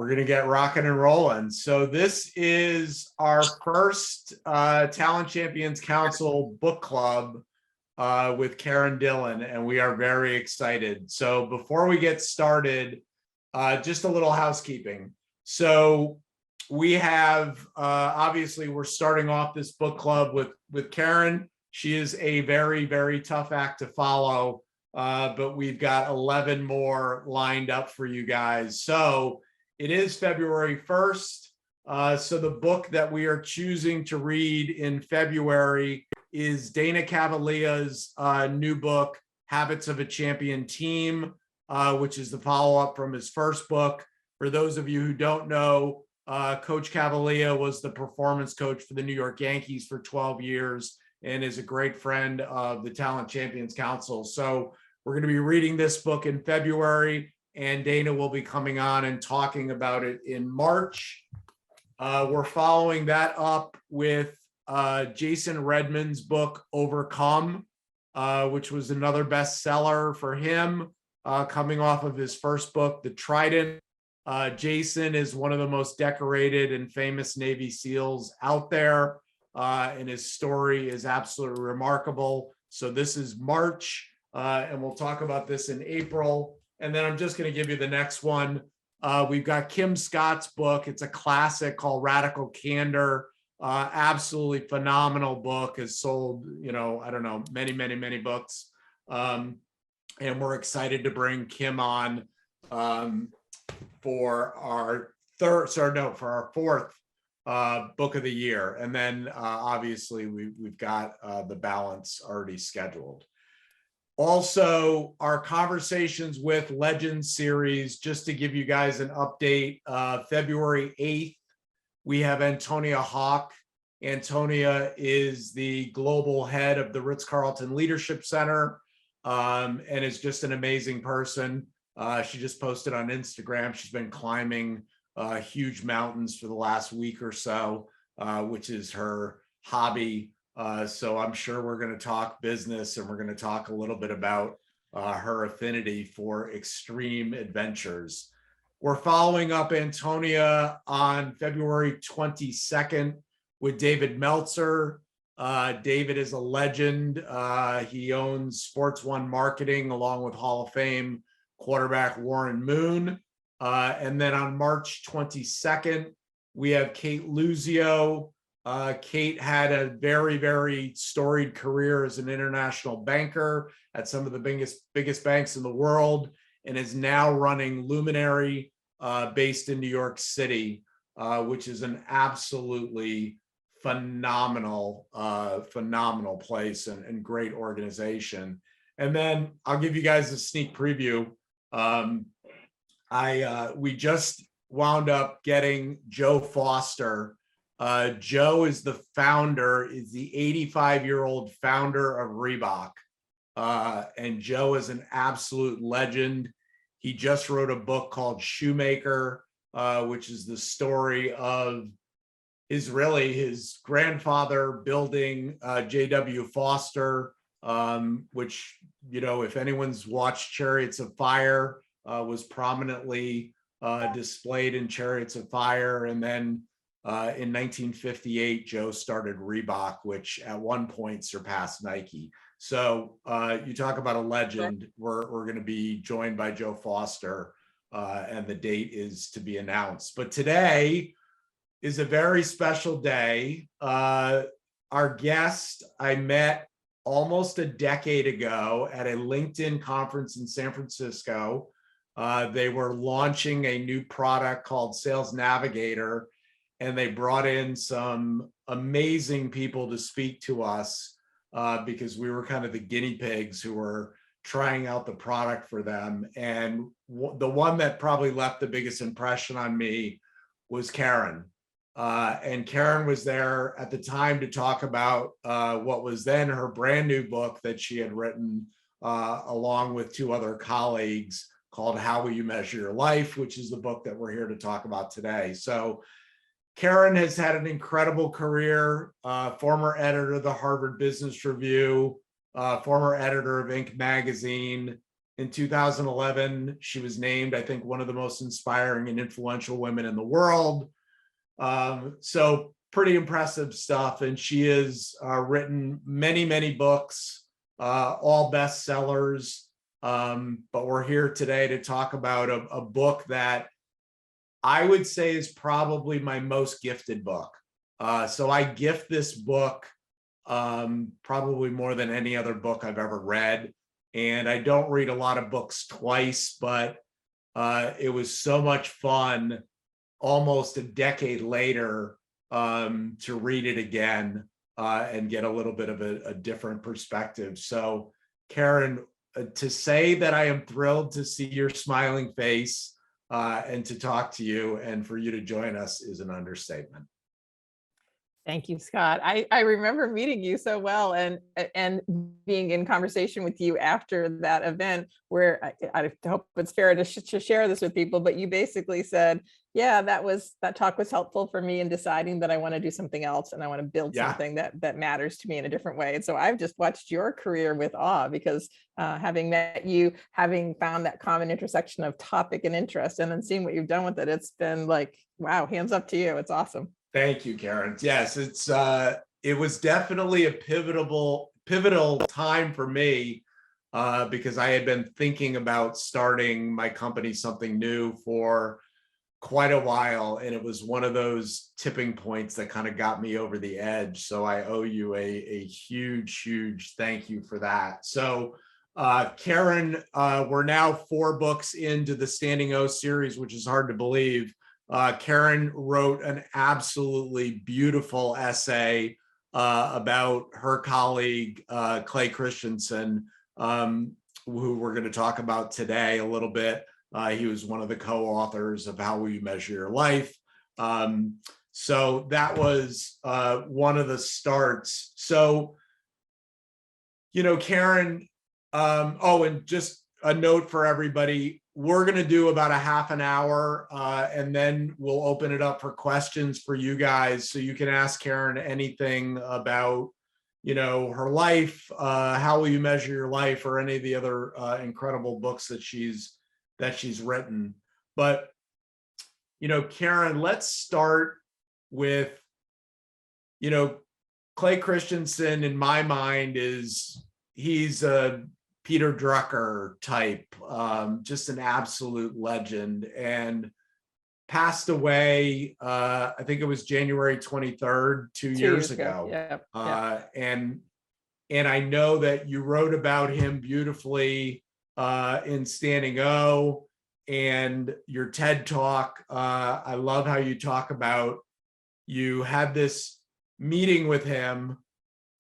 We're going to get rocking and rolling. So this is our first Talent Champions Council book club with Karen Dillon, and we are very excited. So before we get started, just a little housekeeping. So we have, obviously, we're starting off this book club with Karen. She is a very, very tough act to follow, but we've got 11 more lined up for you guys. So it is February 1st. So the book that we are choosing to read in February is Dana Cavalia's new book, Habits of a Champion Team, which is the follow-up from his first book. For those of you who don't know, Coach Cavalia was the performance coach for the New York Yankees for 12 years and is a great friend of the Talent Champions Council. So we're going to be reading this book in February, and Dana will be coming on and talking about it in March. We're following that up with Jason Redman's book, Overcome, which was another bestseller for him, coming off of his first book, The Trident. Jason is one of the most decorated and famous Navy SEALs out there, and his story is absolutely remarkable. So this is March, and we'll talk about this in April. And then I'm just going to give you the next one. We've got Kim Scott's book. It's a classic called Radical Candor. Absolutely phenomenal book. Has sold, I don't know, many, many, many books. And we're excited to bring Kim on for our fourth book of the year. And then obviously we've got the balance already scheduled. Also, our Conversations with Legends series, just to give you guys an update, February 8th, we have Antonia Hawk. Antonia is the global head of the Ritz-Carlton Leadership Center, and is just an amazing person. She just posted on Instagram. She's been climbing huge mountains for the last week or so, which is her hobby. So I'm sure we're going to talk business, and we're going to talk a little bit about her affinity for extreme adventures. We're following up Antonia on February 22nd with David Meltzer. David is a legend. He owns Sports One Marketing along with Hall of Fame quarterback Warren Moon. And then on March 22nd, we have Kate Luzio. Kate had a very, very storied career as an international banker at some of the biggest banks in the world, and is now running Luminary, based in New York City, which is an absolutely phenomenal place and great organization. And then I'll give you guys a sneak preview. We just wound up getting Joe Foster. Joe is the 85-year-old founder of Reebok. And Joe is an absolute legend. He just wrote a book called Shoemaker, which is the story of his grandfather building J.W. Foster, which, if anyone's watched Chariots of Fire, was prominently displayed in Chariots of Fire. And then in 1958, Joe started Reebok, which at one point surpassed Nike. So you talk about a legend. We're going to be joined by Joe Foster, and the date is to be announced. But today is a very special day. Our guest I met almost a decade ago at a LinkedIn conference in San Francisco. They were launching a new product called Sales Navigator, and they brought in some amazing people to speak to us because we were kind of the guinea pigs who were trying out the product for them. And the one that probably left the biggest impression on me was Karen. And Karen was there at the time to talk about what was then her brand new book that she had written along with two other colleagues, called How Will You Measure Your Life, which is the book that we're here to talk about today. So Karen has had an incredible career, former editor of the Harvard Business Review, former editor of Inc. magazine, In 2011, she was named, I think, one of the most inspiring and influential women in the world. So pretty impressive stuff. And she has written many, many books, all bestsellers. But we're here today to talk about a book that I would say is probably my most gifted book. So I gift this book probably more than any other book I've ever read. And I don't read a lot of books twice, but it was so much fun almost a decade later to read it again and get a little bit of a different perspective. So Karen, to say that I am thrilled to see your smiling face and to talk to you and for you to join us is an understatement. Thank you, Scott. I remember meeting you so well and being in conversation with you after that event where I hope it's fair to share this with people, but you basically said, yeah, that talk was helpful for me in deciding that I want to do something else and I want to build something that matters to me in a different way. And so I've just watched your career with awe because having met you, having found that common intersection of topic and interest, and then seeing what you've done with it, it's been like, wow, hands up to you. It's awesome. Thank you, Karen. Yes, it was definitely a pivotal time for me because I had been thinking about starting my company, something new, for quite a while, and it was one of those tipping points that kind of got me over the edge. So I owe you a huge thank you for that. So Karen, we're now 4 books into the Standing O series, which is hard to believe. Karen wrote an absolutely beautiful essay about her colleague, Clay Christensen, who we're going to talk about today a little bit. He was one of the co-authors of How Will You Measure Your Life? So that was one of the starts. So, Karen, and just a note for everybody, we're going to do about a half an hour and then we'll open it up for questions for you guys. So you can ask Karen anything about, her life, How Will You Measure Your Life, or any of the other incredible books that she's written. But, Karen, let's start with, Clay Christensen, in my mind, he's a Peter Drucker type, just an absolute legend, and passed away, I think it was January 23rd, 2 years ago. Yeah. And I know that you wrote about him beautifully in Standing O and your TED Talk. I love how you talk about you had this meeting with him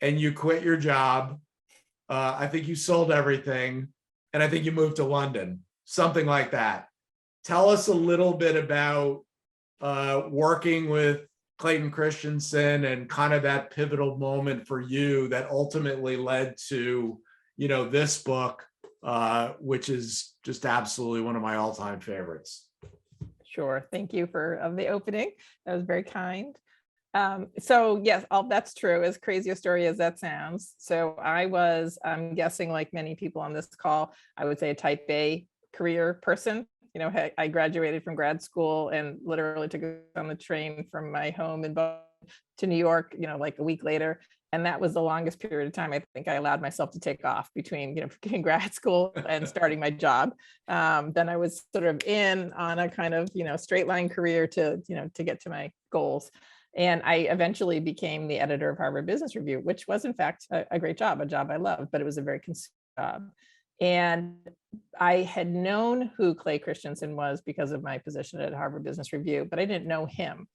and you quit your job. I think you sold everything, and I think you moved to London, something like that. Tell us a little bit about working with Clayton Christensen and kind of that pivotal moment for you that ultimately led to, this book, which is just absolutely one of my all-time favorites. Sure. Thank you for the opening. That was very kind. So yes, all that's true, as crazy a story as that sounds. So I'm guessing, like many people on this call, I would say a type A career person. I graduated from grad school and literally took on the train from my home in Boston to New York, like a week later. And that was the longest period of time I think I allowed myself to take off between, grad school and starting my job. Then I was sort of in on a kind of, straight line career to get to my goals. And I eventually became the editor of Harvard Business Review, which was in fact a great job, a job I loved, but it was a very consuming job. And I had known who Clay Christensen was because of my position at Harvard Business Review, but I didn't know him,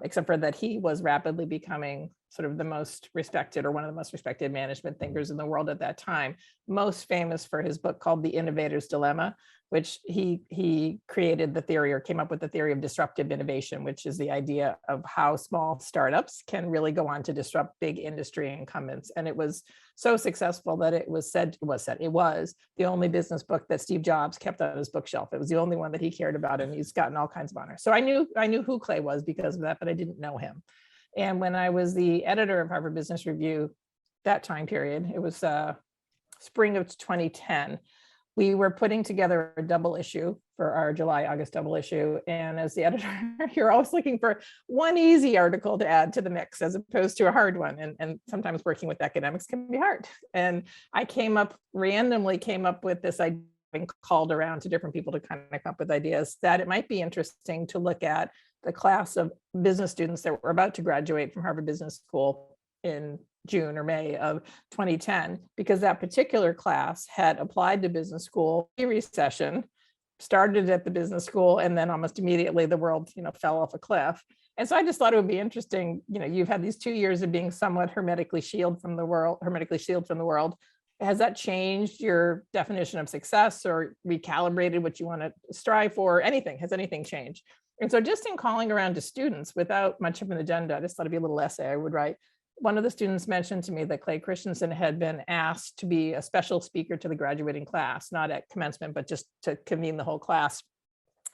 except for that he was rapidly becoming sort of the most respected, or one of the most respected, management thinkers in the world at that time, most famous for his book called The Innovator's Dilemma, which he created the theory, or came up with the theory of disruptive innovation, which is the idea of how small startups can really go on to disrupt big industry incumbents. And it was so successful that it was the only business book that Steve Jobs kept on his bookshelf. It was the only one that he cared about, and he's gotten all kinds of honors. So I knew who Clay was because of that, but I didn't know him. And when I was the editor of Harvard Business Review, that time period, it was spring of 2010, we were putting together a double issue for our July-August double issue. And as the editor, you're always looking for one easy article to add to the mix as opposed to a hard one. And sometimes working with academics can be hard. And I randomly came up with this idea, and called around to different people to kind of come up with ideas that it might be interesting to look at the class of business students that were about to graduate from Harvard Business School in June or May of 2010, because that particular class had applied to business school pre-recession, started at the business school, and then almost immediately the world, fell off a cliff. And so I just thought it would be interesting. You've had these 2 years of being somewhat hermetically shielded from the world. Has that changed your definition of success or recalibrated what you want to strive for? Anything? Has anything changed? And so just in calling around to students without much of an agenda, I just thought it'd be a little essay I would write. One of the students mentioned to me that Clay Christensen had been asked to be a special speaker to the graduating class, not at commencement, but just to convene the whole class,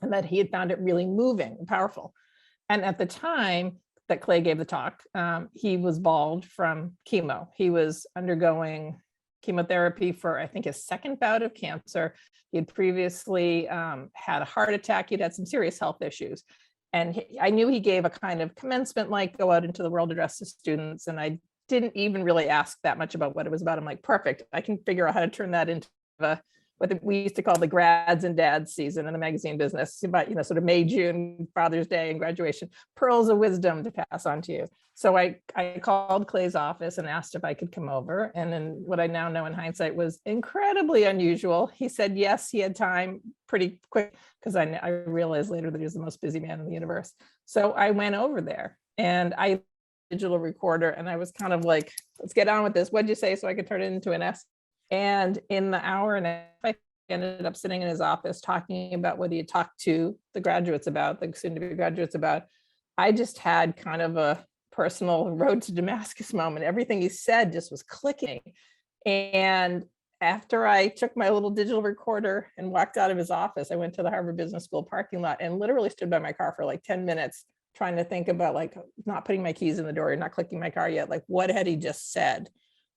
and that he had found it really moving and powerful. And at the time that Clay gave the talk, he was bald from chemo. He was undergoing chemotherapy for, I think, his second bout of cancer. He had previously had a heart attack. He'd had some serious health issues. And I knew he gave a kind of commencement, like go out into the world, address the students. And I didn't even really ask that much about what it was about. I'm like, perfect. I can figure out how to turn that into what we used to call the grads and dads season in the magazine business, about, sort of May, June, Father's Day and graduation, pearls of wisdom to pass on to you. So I called Clay's office and asked if I could come over. And then what I now know in hindsight was incredibly unusual. He said, yes, he had time pretty quick, because I realized later that he was the most busy man in the universe. So I went over there and I digital recorder, and I was kind of like, let's get on with this. What'd you say? So I could turn it into an essay. And in the hour and a half, I ended up sitting in his office talking about what he had talked to the graduates about, the soon-to-be graduates about. I just had kind of a personal road to Damascus moment. Everything he said just was clicking. And after I took my little digital recorder and walked out of his office, I went to the Harvard Business School parking lot and literally stood by my car for like 10 minutes trying to think about, like, not putting my keys in the door, not clicking my car yet, like, what had he just said?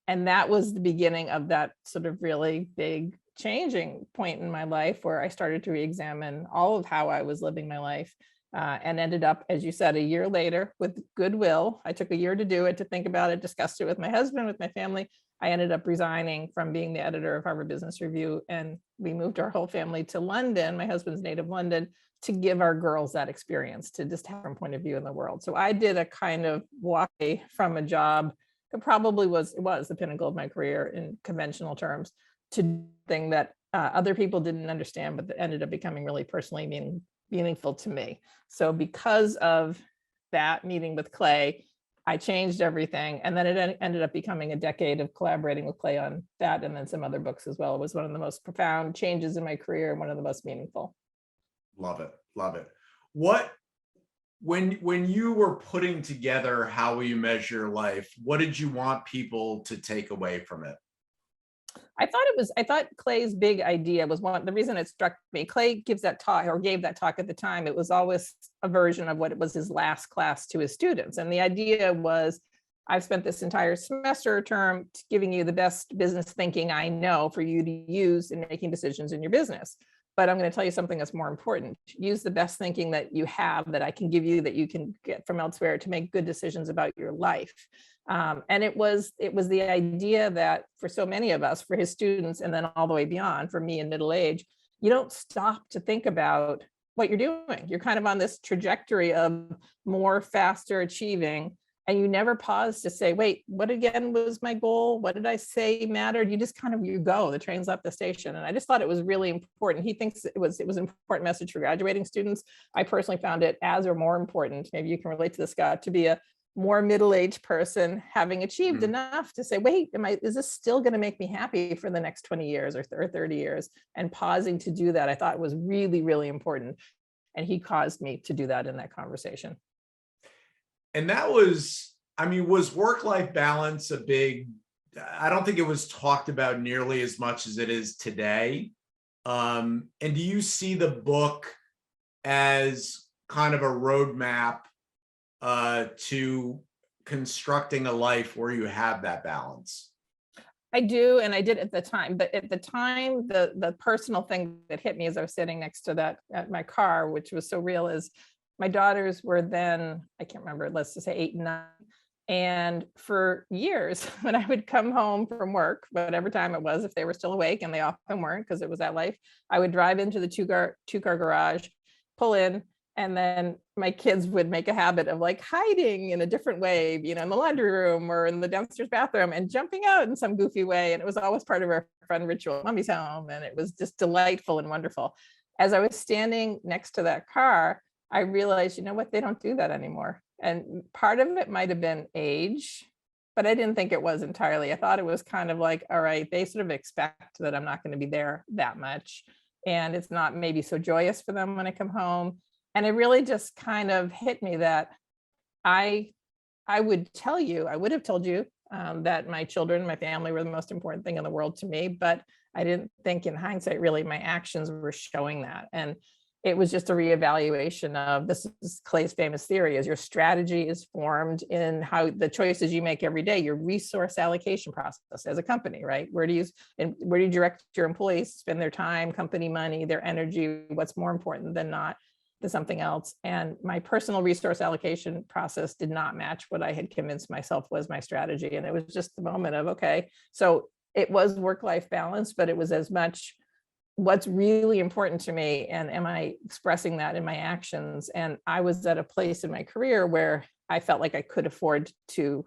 And that was the beginning of that sort of really big changing point in my life, where I started to re-examine all of how I was living my life, and ended up, as you said, a year later with goodwill. I took a year to do it, to think about it, discussed it with my husband, with my family. I ended up resigning from being the editor of Harvard Business Review, and we moved our whole family to London, my husband's native London, to give our girls that experience, to just have a point of view in the world. So I did a kind of walk away from a job that probably was the pinnacle of my career in conventional terms, to thing that other people didn't understand, but that ended up becoming really personally meaningful to me. So because of that meeting with Clay, I changed everything. And then it ended up becoming a decade of collaborating with Clay on that, and then some other books as well. It was one of the most profound changes in my career and one of the most meaningful. Love it. Love it. When you were putting together How Will You Measure Life, what did you want people to take away from it? I thought Clay's big idea was the reason it struck me. Clay gave that talk at the time. It was always a version of what it was his last class to his students. And the idea was, I've spent this entire semester term giving you the best business thinking I know for you to use in making decisions in your business. But I'm going to tell you something that's more important. Use the best thinking that you have, that I can give you, that you can get from elsewhere, to make good decisions about your life. And it was the idea that for so many of us, for his students, and then all the way beyond, for me in middle age, you don't stop to think about what you're doing. You're kind of on this trajectory of more, faster achieving. And you never pause to say, wait, what again was my goal? What did I say mattered? You just kind of, you go, the train's left the station. And I just thought it was really important. He thinks it was an important message for graduating students. I personally found it as or more important, maybe you can relate to this, Scott, to be a more middle-aged person having achieved enough to say, wait, is this still going to make me happy for the next 20 years or 30 years? And pausing to do that, I thought was really, really important. And he caused me to do that in that conversation. And that was, was work-life balance a big, I don't think it was talked about nearly as much as it is today. And do you see the book as kind of a roadmap to constructing a life where you have that balance? I do, and I did at the time, but at the time, the personal thing that hit me as I was sitting next to that at my car, which was so real, is my daughters were then, I can't remember, let's just say 8 and 9. And for years, when I would come home from work, whatever time it was, if they were still awake, and they often weren't because it was that life, I would drive into the two car garage, pull in, and then my kids would make a habit of like hiding in a different way, in the laundry room or in the downstairs bathroom and jumping out in some goofy way. And it was always part of our fun ritual. Mommy's home. And it was just delightful and wonderful. As I was standing next to that car, I realized, you know what, they don't do that anymore. And part of it might have been age, but I didn't think it was entirely. I thought it was kind of like, all right, they sort of expect that I'm not going to be there that much. And it's not maybe so joyous for them when I come home. And it really just kind of hit me that I would have told you that my children, my family were the most important thing in the world to me, but I didn't think in hindsight, really, my actions were showing that. And it was just a reevaluation of, this is Clay's famous theory, is your strategy is formed in how the choices you make every day, your resource allocation process as a company, right? Where do you direct your employees to spend their time, company money, their energy, what's more important than something else. And my personal resource allocation process did not match what I had convinced myself was my strategy. And it was just the moment of, okay, so it was work-life balance, but it was as much what's really important to me, and am I expressing that in my actions? And I was at a place in my career where I felt like I could afford to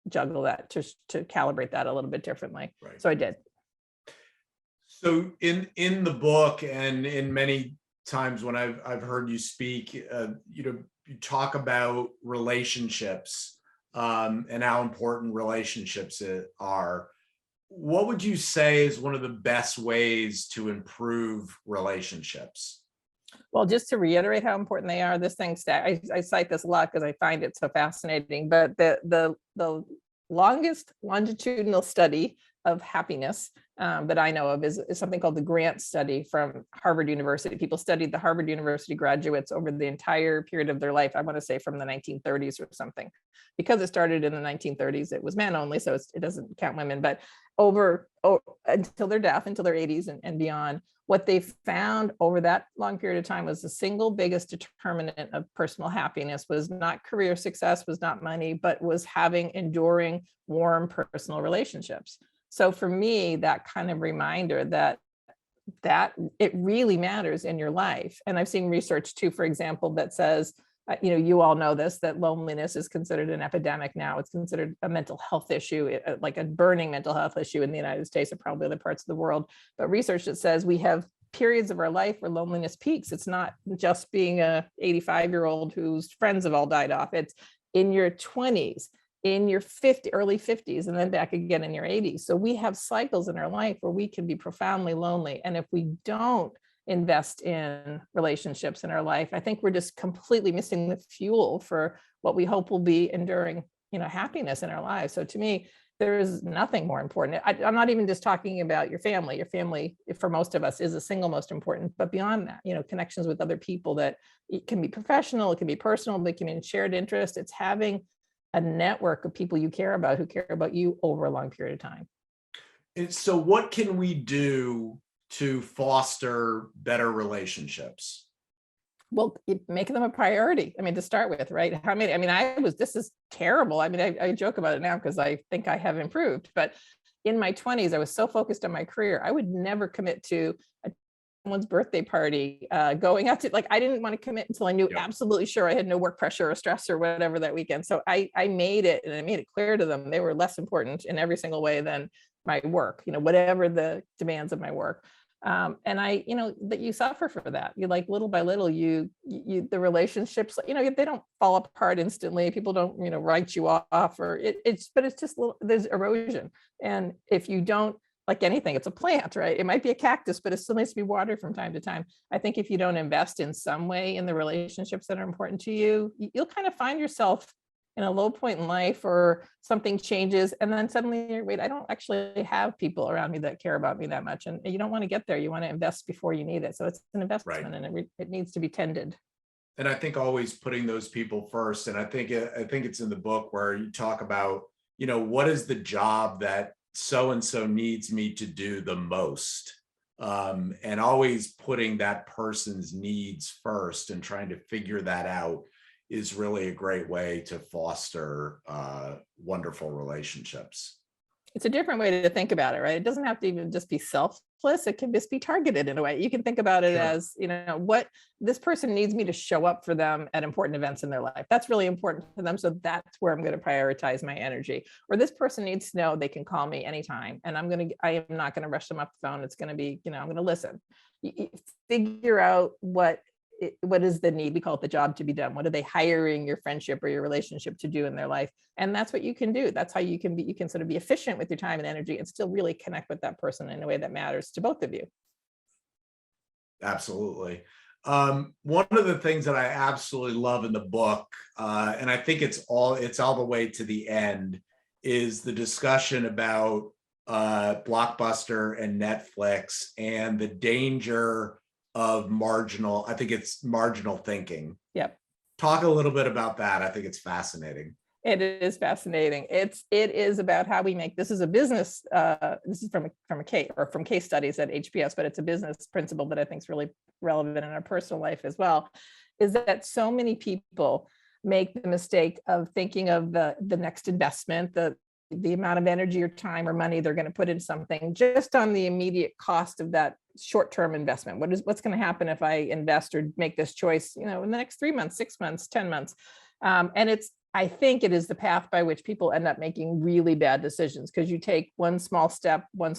juggle that, to calibrate that a little bit differently. Right. So I did. So in the book, and in many times when I've heard you speak, you talk about relationships, and how important relationships are. What would you say is one of the best ways to improve relationships? Well, just to reiterate how important they are, this thing, I cite this a lot because I find it so fascinating, but the longest longitudinal study of happiness that I know of is something called the Grant study from Harvard University. People studied the Harvard University graduates over the entire period of their life. I want to say from the 1930s or something. Because it started in the 1930s, it was men only, so it doesn't count women, but until their death, until their 80s and beyond, what they found over that long period of time was the single biggest determinant of personal happiness was not career success, was not money, but was having enduring, warm personal relationships. So for me, that kind of reminder that it really matters in your life. And I've seen research too, for example, that says, you all know this, that loneliness is considered an epidemic now. It's considered a mental health issue, like a burning mental health issue in the United States and probably other parts of the world. But research that says we have periods of our life where loneliness peaks. It's not just being a 85-year-old whose friends have all died off. It's in your 20s, in your early 50s, and then back again in your 80s. So we have cycles in our life where we can be profoundly lonely. And if we don't invest in relationships in our life, I think we're just completely missing the fuel for what we hope will be enduring, happiness in our lives. So to me, there is nothing more important. I'm not even just talking about your family. Your family, for most of us, is the single most important. But beyond that, connections with other people, that it can be professional, it can be personal, but it can be in shared interest. It's having a network of people you care about who care about you over a long period of time. And so what can we do to foster better relationships? Well, make them a priority. I mean, to start with, right? This is terrible. I mean, I joke about it now because I think I have improved, but in my 20s, I was so focused on my career. I would never commit to someone's birthday party, going out to, like, I didn't want to commit until I knew absolutely sure I had no work pressure or stress or whatever that weekend. So I made it, and I made it clear to them they were less important in every single way than my work, whatever the demands of my work. And that you suffer for that. You, like, little by little, the relationships, they don't fall apart instantly. People don't, write you off, or but it's just there's erosion. And if you don't, like anything, it's a plant, right? It might be a cactus, but it still needs to be watered from time to time. I think if you don't invest in some way in the relationships that are important to you, you'll kind of find yourself in a low point in life, or something changes, and then suddenly, wait, I don't actually have people around me that care about me that much. And you don't want to get there. You want to invest before you need it. So it's an investment, right? And it needs to be tended. And I think always putting those people first. And I think it's in the book where you talk about, what is the job that so-and-so needs me to do the most. And always putting that person's needs first and trying to figure that out is really a great way to foster wonderful relationships. It's a different way to think about it, right? It doesn't have to even just be selfless. It can just be targeted in a way. You can think about it as, what this person needs me to show up for them at important events in their life. That's really important to them. So that's where I'm going to prioritize my energy. Or this person needs to know they can call me anytime. And I am not going to rush them up the phone. It's going to be, I'm going to listen. You figure out what is the need. We call it the job to be done. What are they hiring your friendship or your relationship to do in their life? And that's what you can do. That's how you can sort of be efficient with your time and energy and still really connect with that person in a way that matters to both of you. Absolutely. One of the things that I absolutely love in the book, and I think it's all the way to the end, is the discussion about Blockbuster and Netflix and the danger of marginal thinking. Yep. Talk a little bit about that. I think it's fascinating. It is fascinating. It is about how we make, this is a business, this is from case studies at HBS, but it's a business principle that I think is really relevant in our personal life as well, is that so many people make the mistake of thinking of the next investment, the amount of energy or time or money they're going to put into something just on the immediate cost of that short-term investment. What's going to happen if I invest or make this choice, in the next 3 months, 6 months, 10 months. And I think it is the path by which people end up making really bad decisions, because you take one small step on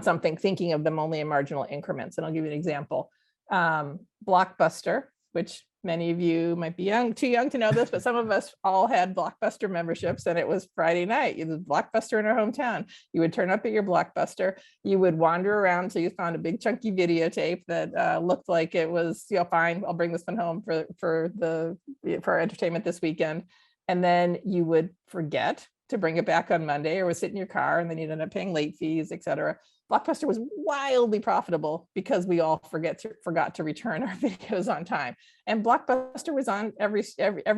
something, thinking of them only in marginal increments. And I'll give you an example. Blockbuster, which many of you might be too young to know this, but some of us all had Blockbuster memberships, and it was Friday night. It was Blockbuster in our hometown. You would turn up at your Blockbuster. You would wander around till you found a big chunky videotape that looked like it was, fine, I'll bring this one home for our entertainment this weekend. And then you would forget to bring it back on Monday, or would sit in your car, and then you'd end up paying late fees, et cetera. Blockbuster was wildly profitable because we all forgot to return our videos on time. And Blockbuster was on every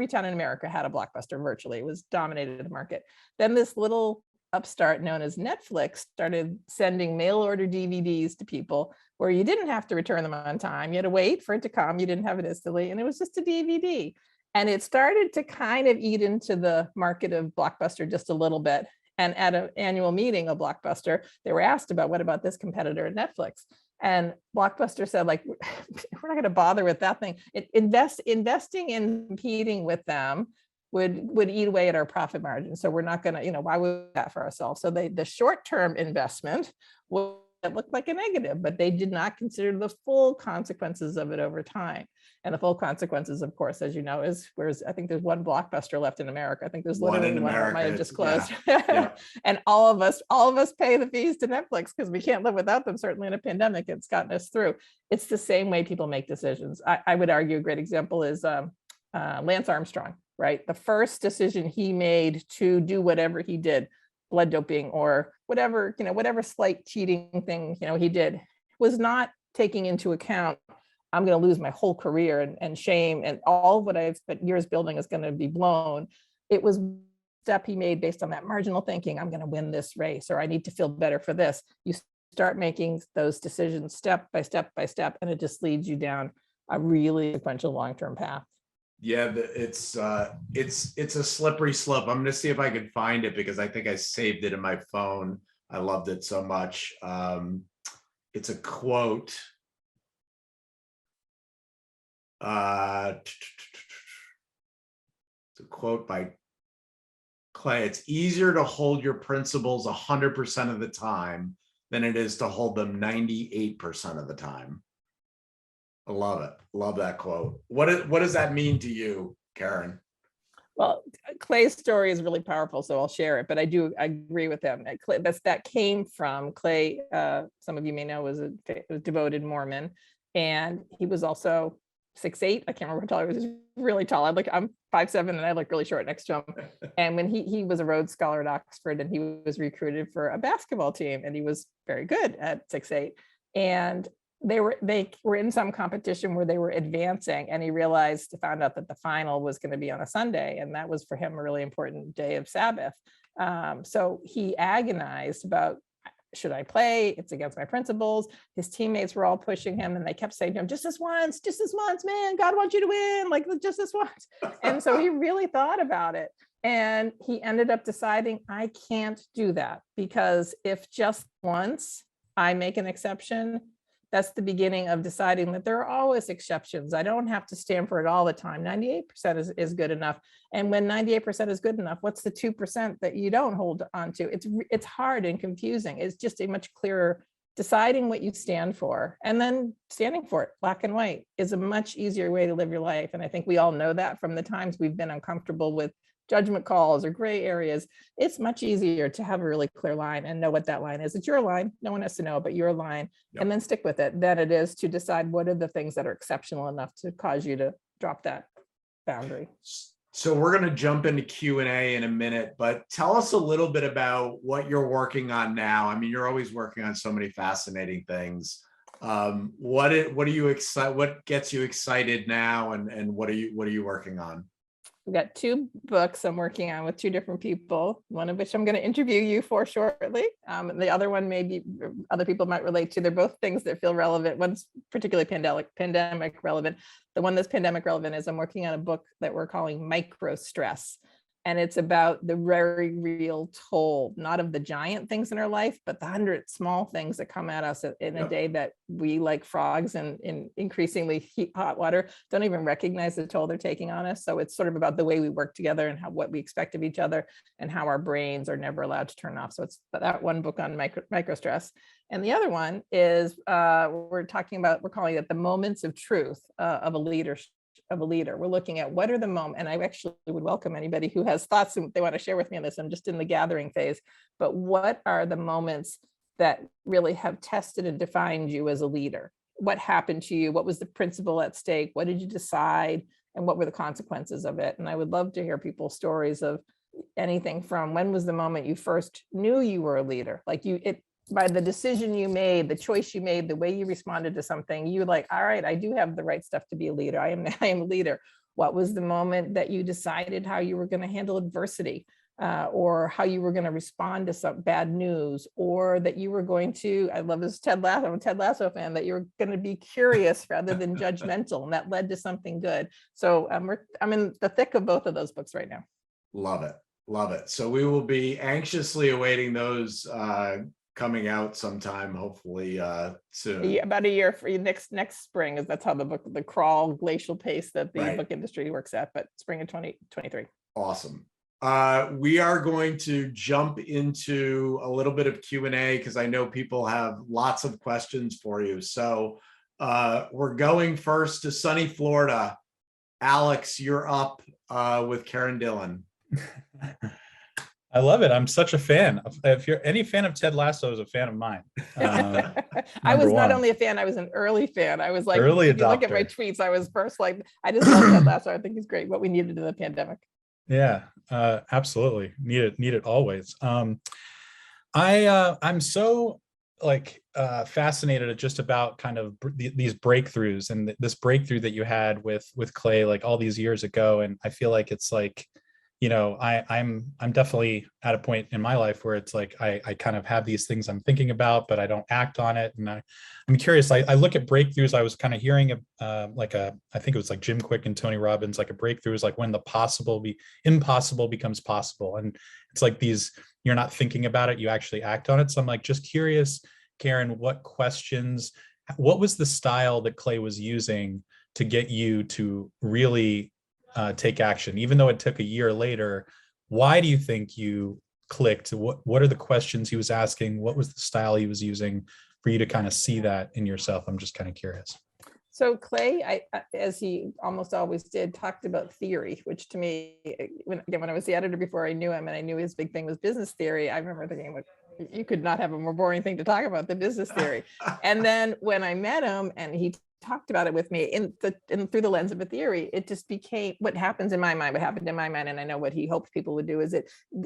town in America had a Blockbuster virtually. It was dominated the market. Then this little upstart known as Netflix started sending mail order DVDs to people where you didn't have to return them on time. You had to wait for it to come. You didn't have it instantly, and it was just a DVD. And it started to kind of eat into the market of Blockbuster just a little bit. And at an annual meeting of Blockbuster, they were asked about, what about this competitor at Netflix? And Blockbuster said, we're not going to bother with that thing. Investing in competing with them would eat away at our profit margin. So we're not going to, why would we do that for ourselves? So the short-term investment looked like a negative, but they did not consider the full consequences of it over time. And the full consequences, of course, as you know, is I think there's one Blockbuster left in America. I think there's literally one that might have just closed. Yeah. And all of us pay the fees to Netflix because we can't live without them. Certainly in a pandemic, it's gotten us through. It's the same way people make decisions. I would argue a great example is Lance Armstrong, right? The first decision he made to do whatever he did, blood doping or whatever slight cheating thing, he did, was not taking into account, I'm going to lose my whole career and shame, and all of what I've spent years building is going to be blown. It was a step he made based on that marginal thinking. I'm going to win this race, or I need to feel better for this. You start making those decisions step by step by step, and it just leads you down a really sequential long-term path. Yeah, it's a slippery slope. I'm going to see if I can find it because I think I saved it in my phone. I loved it so much. It's a quote. It's a quote by Clay. It's easier to hold your principles 100% of the time than it is to hold them 98% of the time. I love it. Love that quote. What does that mean to you, Karen? Well, Clay's story is really powerful, so I'll share it, but I agree with him. That came from Clay. Some of you may know was a devoted Mormon, and he was also 6'8". I can't remember how tall he was. He was really tall. I'm 5'7", and I look really short next to him. And when he was a Rhodes Scholar at Oxford, and he was recruited for a basketball team, and he was very good at 6'8". And they were in some competition where they were advancing, and he found out that the final was going to be on a Sunday, and that was for him a really important day of Sabbath. So he agonized about, should I play? It's against my principles. His teammates were all pushing him and they kept saying to him, just this once, man, God wants you to win, like just this once. And so he really thought about it. And he ended up deciding, I can't do that, because if just once I make an exception, that's the beginning of deciding that there are always exceptions. I don't have to stand for it all the time. 98% is good enough. And when 98% is good enough, what's the 2% that you don't hold on to? It's hard and confusing. It's just a much clearer deciding what you stand for, and then standing for it, black and white, is a much easier way to live your life. And I think we all know that from the times we've been uncomfortable with judgment calls or gray areas. It's much easier to have a really clear line and know what that line is. It's your line. No one has to know, but your line, and then stick with it, than it is to decide what are the things that are exceptional enough to cause you to drop that boundary. So we're going to jump into Q&A in a minute, but tell us a little bit about what you're working on now. I mean, you're always working on so many fascinating things. What are you excited? What gets you excited now, and what are you working on? I've got 2 books I'm working on with 2 different people, one of which I'm going to interview you for shortly. The other one maybe other people might relate to. They're both things that feel relevant. One's particularly pandemic relevant. The one that's pandemic relevant is I'm working on a book that we're calling Micro Stress. And it's about the very real toll, not of the giant things in our life, but the 100 small things that come at us in a day that we, like frogs in increasingly hot water, don't even recognize the toll they're taking on us. So it's sort of about the way we work together and what we expect of each other, and how our brains are never allowed to turn off. So it's that one book on micro stress. And the other one is we're calling it the moments of truth of a leader. We're looking at what are the moments, and I actually would welcome anybody who has thoughts and they want to share with me on this. I'm just in the gathering phase, but what are the moments that really have tested and defined you as a leader? What happened to you? What was the principle at stake? What did you decide? And what were the consequences of it? And I would love to hear people's stories of anything from when was the moment you first knew you were a leader? Like by the decision you made, the choice you made, the way you responded to something, you're like, all right, I do have the right stuff to be a leader. I am a leader. What was the moment that you decided how you were going to handle adversity, or how you were going to respond to some bad news, or that you were going to, I love this Ted Lasso, I'm a Ted Lasso fan, that you're going to be curious rather than judgmental, and that led to something good. So I'm in the thick of both of those books right now. Love it. Love it. So we will be anxiously awaiting those coming out sometime, hopefully soon. Yeah, about a year for you, next spring, is that's how the crawl glacial pace that the book industry works at, but spring of 2023. Awesome. We are going to jump into a little bit of Q&A because I know people have lots of questions for you. So we're going first to sunny Florida. Alex, you're up with Karen Dillon. I love it. I'm such a fan. If you're any fan of Ted Lasso, is a fan of mine. I was not only a fan, I was an early fan. I was like, early if you look at my tweets, I was first like, I just love Ted Lasso. I think he's great. What we needed in the pandemic. Yeah, absolutely. Need it always. I'm so fascinated just about kind of these breakthroughs, and this breakthrough that you had with Clay like all these years ago. And I feel like it's like, you know, I'm definitely at a point in my life where it's like I kind of have these things I'm thinking about, but I don't act on it. And I'm curious. I look at breakthroughs. I was kind of hearing I think it was like Jim Quick and Tony Robbins, like a breakthrough is like when the impossible becomes possible. And it's like you're not thinking about it, you actually act on it. So I'm like just curious, Karen, what was the style that Clay was using to get you to really take action, even though it took a year later? Why do you think you clicked? What are the questions he was asking? What was the style he was using for you to kind of see that in yourself? I'm just kind of curious. So Clay, as he almost always did, talked about theory, which to me, when I was the editor before I knew him, and I knew his big thing was business theory, I remember thinking, like, you could not have a more boring thing to talk about than business theory. And then when I met him and he talked about it with me through the lens of a theory, it just became what happened in my mind. And I know what he hoped people would do is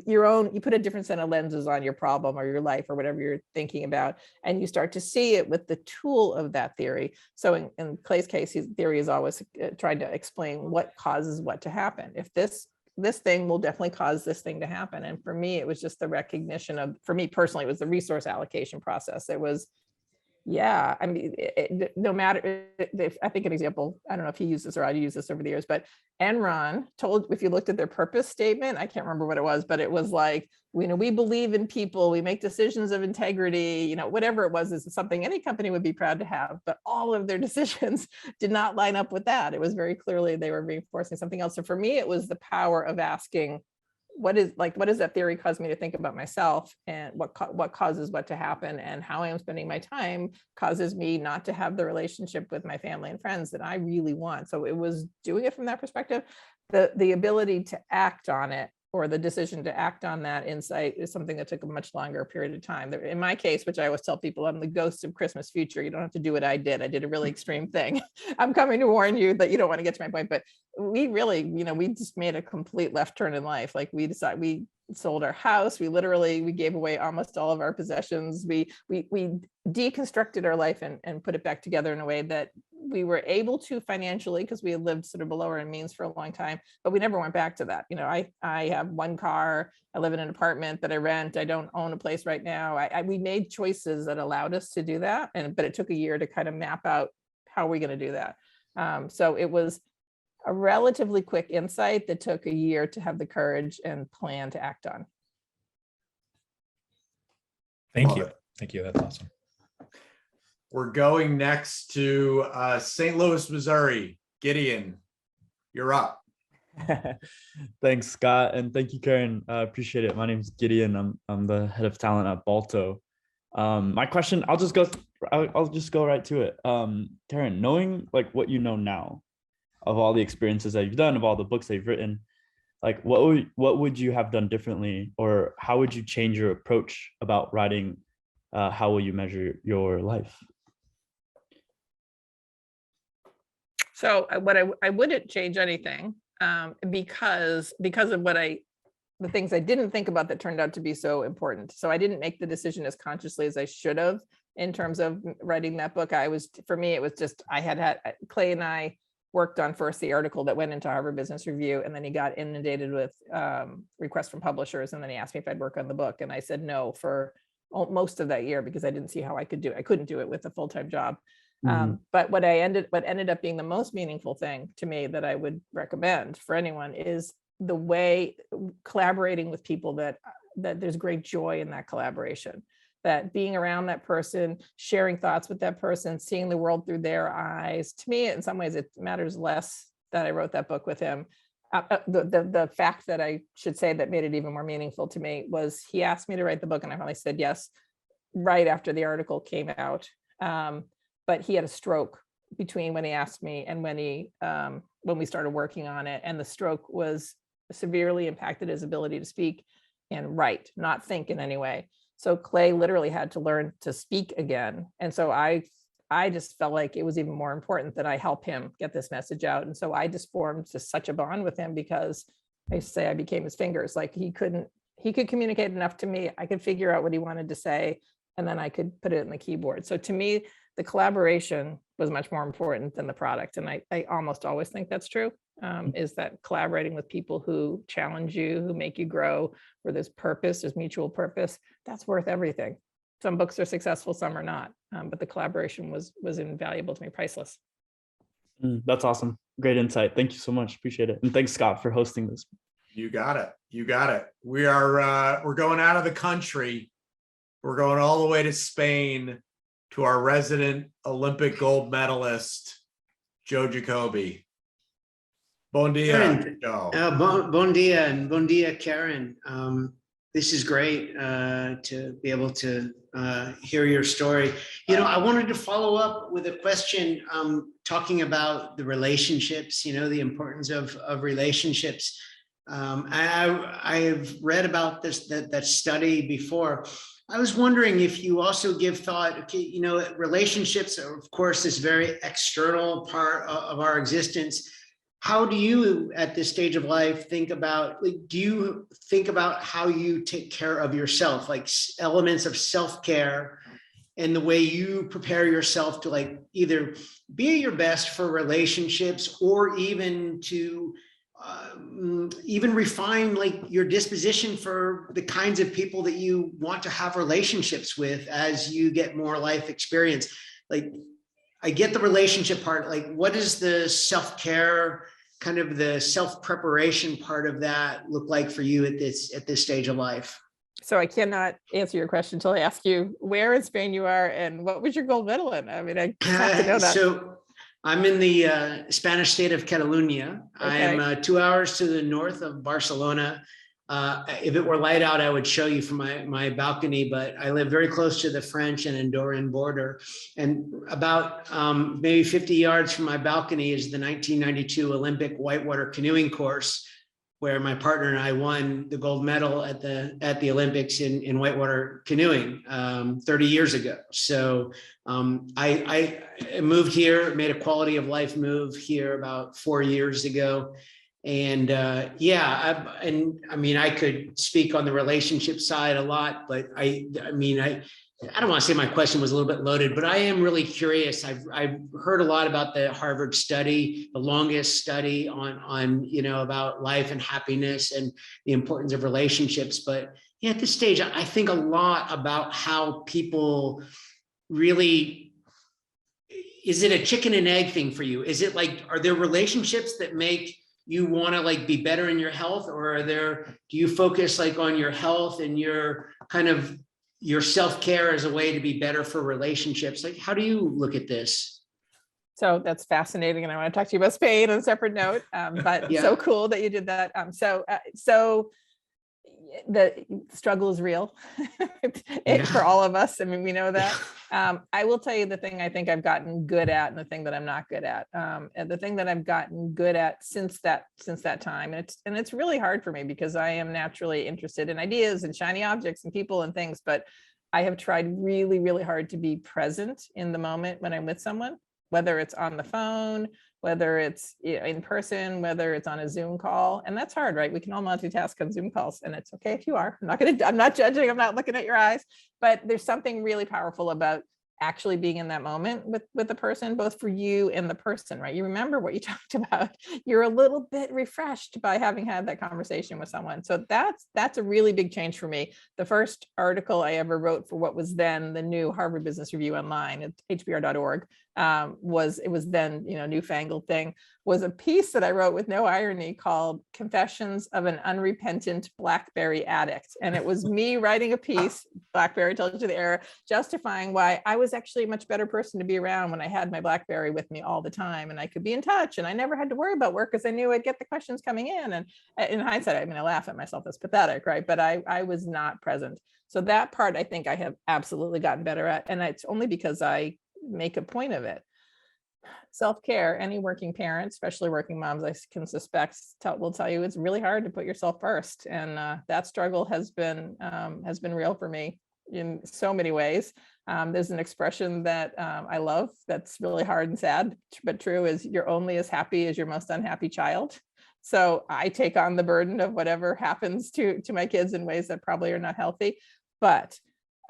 you put a different set of lenses on your problem or your life or whatever you're thinking about, and you start to see it with the tool of that theory. So in Clay's case, his theory is always trying to explain what causes what to happen. If this this thing will definitely cause this thing to happen. And for me, it was just the recognition of, for me personally, it was the resource allocation process. It was, yeah, I mean, no matter if, I think an example, I don't know if he used this or I used this over the years, but Enron told, if you looked at their purpose statement, I can't remember what it was, but it was like, we believe in people, we make decisions of integrity, whatever it was, is something any company would be proud to have, but all of their decisions did not line up with that. It was very clearly they were reinforcing something else. So for me, it was the power of asking, what does that theory cause me to think about myself, and what causes what to happen, and how I am spending my time causes me not to have the relationship with my family and friends that I really want. So it was doing it from that perspective. The ability to act on it, or the decision to act on that insight, is something that took a much longer period of time. In my case, which I always tell people, I'm the ghost of Christmas future. You don't have to do what I did. I did a really extreme thing. I'm coming to warn you that you don't want to get to my point, but we really, we just made a complete left turn in life. Like we sold our house. We gave away almost all of our possessions. We deconstructed our life and put it back together in a way that we were able to financially, because we had lived sort of below our means for a long time, but we never went back to that. I have one car, I live in an apartment that I rent, I don't own a place right now. We made choices that allowed us to do that. But it took a year to kind of map out how we're going to do that. So it was a relatively quick insight that took a year to have the courage and plan to act on. Thank you. Thank you. That's awesome. We're going next to St. Louis, Missouri. Gideon, you're up. Thanks, Scott, and thank you, Karen. I appreciate it. My name's Gideon. I'm the head of talent at Balto. My question, I'll just go right to it. Karen, knowing like what you know now, of all the experiences that you've done, of all the books that you've written, like what would you have done differently, or how would you change your approach about writing? How will you measure your life? So I wouldn't change anything, because of the things I didn't think about that turned out to be so important. So I didn't make the decision as consciously as I should have in terms of writing that book. For me, it was just, I had Clay and I worked on first the article that went into Harvard Business Review, and then he got inundated with requests from publishers, and then he asked me if I'd work on the book, and I said no for most of that year because I didn't see how I couldn't do it with a full-time job. But what ended up being the most meaningful thing to me that I would recommend for anyone is the way collaborating with people that there's great joy in that collaboration, that being around that person, sharing thoughts with that person, seeing the world through their eyes. To me, in some ways, it matters less that I wrote that book with him. The fact that I should say that made it even more meaningful to me was he asked me to write the book, and I finally said yes right after the article came out. But he had a stroke between when he asked me and when we started working on it, and the stroke was severely impacted his ability to speak and write, not think in any way. So Clay literally had to learn to speak again, and so I just felt like it was even more important that I help him get this message out. And so I just formed just such a bond with him, because I used to say I became his fingers. Like he could communicate enough to me, I could figure out what he wanted to say, and then I could put it in the keyboard. So to me, the collaboration was much more important than the product. And I almost always think that's true, is that collaborating with people who challenge you, who make you grow, where there's purpose, there's mutual purpose, that's worth everything. Some books are successful, some are not, but the collaboration was invaluable to me, priceless. That's awesome. Great insight. Thank you so much. Appreciate it. And thanks, Scott, for hosting this. You got it. You got it. We're going out of the country. We're going all the way to Spain to our resident Olympic gold medalist, Joe Jacoby. Bon dia, Joe. Bon dia, and bon dia, Karen. This is great to be able to hear your story. I wanted to follow up with a question talking about the relationships, the importance of relationships. I've read about that study before. I was wondering if you also give thought, relationships are, of course, this very external part of our existence. How do you, at this stage of life, think about, do you think about how you take care of yourself, like elements of self-care and the way you prepare yourself to either be your best for relationships or even to even refine like your disposition for the kinds of people that you want to have relationships with as you get more life experience. Like, I get the relationship part. Like, what is the self-care, kind of the self-preparation part of that look like for you at this stage of life? So I cannot answer your question until I ask you where in Spain you are and what was your gold medal in? I mean, I have to know that. So I'm in the Spanish state of Catalonia. I Okay. am 2 hours to the north of Barcelona. If it were light out, I would show you from my balcony, but I live very close to the French and Andorran border. And about maybe 50 yards from my balcony is the 1992 Olympic whitewater canoeing course, where my partner and I won the gold medal at the Olympics in whitewater canoeing 30 years ago. So I moved here, made a quality of life move here about 4 years ago. And I mean, I could speak on the relationship side a lot, but I don't want to say my question was a little bit loaded, but I am really curious. I've heard a lot about the Harvard study, the longest study on about life and happiness and the importance of relationships. But yeah, at this stage, I think a lot about how people really, is it a chicken and egg thing for you? Is it like, are there relationships that make you want to like be better in your health, or do you focus like on your health and your kind of your self-care as a way to be better for relationships? Like, how do you look at this? So that's fascinating. And I want to talk to you about Spain on a separate note, but Yeah. so cool that you did that. So the struggle is real for all of us. I mean, we know that. I will tell you the thing I think I've gotten good at and the thing that I'm not good at. And the thing that I've gotten good at since that time, and it's really hard for me because I am naturally interested in ideas and shiny objects and people and things, but I have tried really, really hard to be present in the moment when I'm with someone, whether it's on the phone, whether it's in person, whether it's on a Zoom call. And that's hard, right? We can all multitask on Zoom calls, and it's okay if you are. I'm not judging, I'm not looking at your eyes, but there's something really powerful about actually being in that moment with the person, both for you and the person, right? You remember what you talked about. You're a little bit refreshed by having had that conversation with someone. So that's a really big change for me. The first article I ever wrote for what was then the new Harvard Business Review online at hbr.org was then, newfangled thing, was a piece that I wrote with no irony called Confessions of an Unrepentant BlackBerry Addict. And it was me writing a piece, BlackBerry tells you the era, justifying why I was actually a much better person to be around when I had my BlackBerry with me all the time, and I could be in touch, and I never had to worry about work because I knew I'd get the questions coming in. And in hindsight, I mean, I laugh at myself, that's pathetic, right? But I was not present. So that part I think I have absolutely gotten better at, and it's only because I make a point of it. Self-care, any working parent, especially working moms, I can suspect will tell you it's really hard to put yourself first, and that struggle has been real for me in so many ways. There's an expression that I love that's really hard and sad but true, is you're only as happy as your most unhappy child. So I take on the burden of whatever happens to my kids in ways that probably are not healthy. But